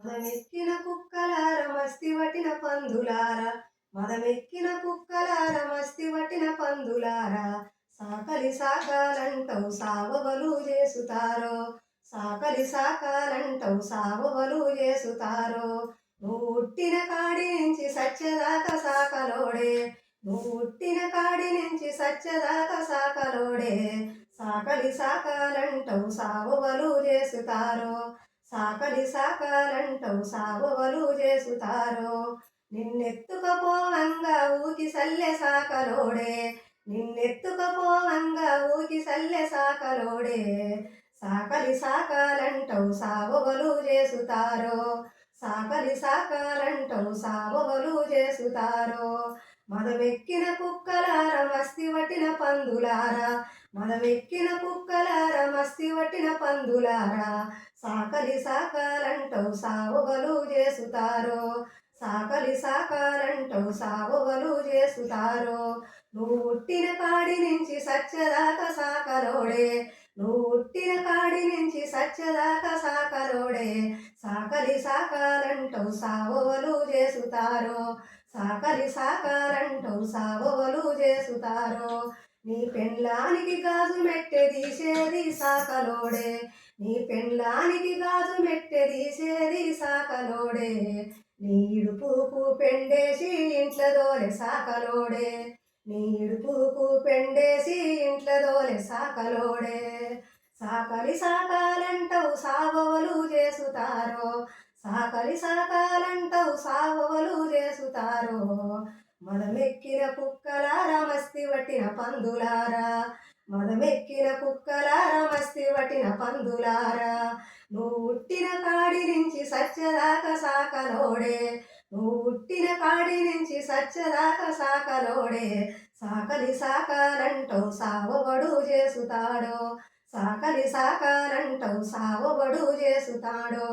మదమెక్కిన కుక్కలార మస్తి వటిన పందులార మదమెక్కిన కుక్కలార మస్తి వటిన పందులార సాకలి సాకాలంటవు సావబలు చేసుతారో సాకలి సాకాలంటవు సావబలు చేసుతారో నువ్వు ఉట్టిన కాడి నుంచి సత్యదాకా సాకలోడే నువ్వు ఉట్టిన కాడి నుంచి సత్యదాకా సాకలోడే సాకలి సాకాలంటవు సావబలు చేసుతారో సాకలి సాకాలంటవు సావవలు చేసుతారో నిన్నెత్తుకపోవంగా ఊకి సల్లె సాకలోడే నిన్నెత్తుకపోవంగా ఊకి సల్లె సాకలోడే సాకలి సాకాలంటవు సావవలు చేసుతారో సాకలి సాకాలంటవు సావవలు చేసుతారో మదమెక్కిన కుక్కలార మస్తి వటిన పందులారా మదమెక్కిన కుక్కలార మస్తి వటిన పందులారా సాకలి సాకాలంటవు సావబలు చేసుతారో సాకలి సాకాలంటవు సావబలు చేసుతారో నువ్వు ఉట్టిన కాడి నుంచి సత్యదాకా సాకలోడే నువ్వు ఉట్టిన కాడి నుంచి సత్యదాకా సాకలోడే సాకలి సాకాలంటవు సావబలు చేసుతారో సాకలి సాకాలంటవు సావబలు చేసుతారో నీ పెండ్లానికి గాజు మెట్టె తీసేది సాకలోడే నీ పెండ్లానికి గాజు మెట్టె తీసేది సాకలోడే నీ ఇడుపుకు పెండేసి ఇంట్లో దోలె సాకలోడే నీ ఇడుపుకు పెండేసి ఇంట్లో దోలె సాకలోడే సాకలి సాకాలంటవు సావవలు చేసుతారో సాకలి సాకాలంటవు సావవలు చేసుతారో మదమెక్కిన కుక్కలారా మస్తి వట్టిన పందులారా మదమెక్కిన కుక్కలారా మస్తి వట్టిన పందులారా నువ్వు ఉట్టిన కాడి నుంచి సత్యదాకా సాకలోడే నువ్వు ఉట్టిన కాడి నుంచి సత్యదాకా సాకలోడే సాకలి సాకాలంటవు సావబడు చేసుతాడో సాకలి సాకాలంటవు సావబడు చేసుతాడో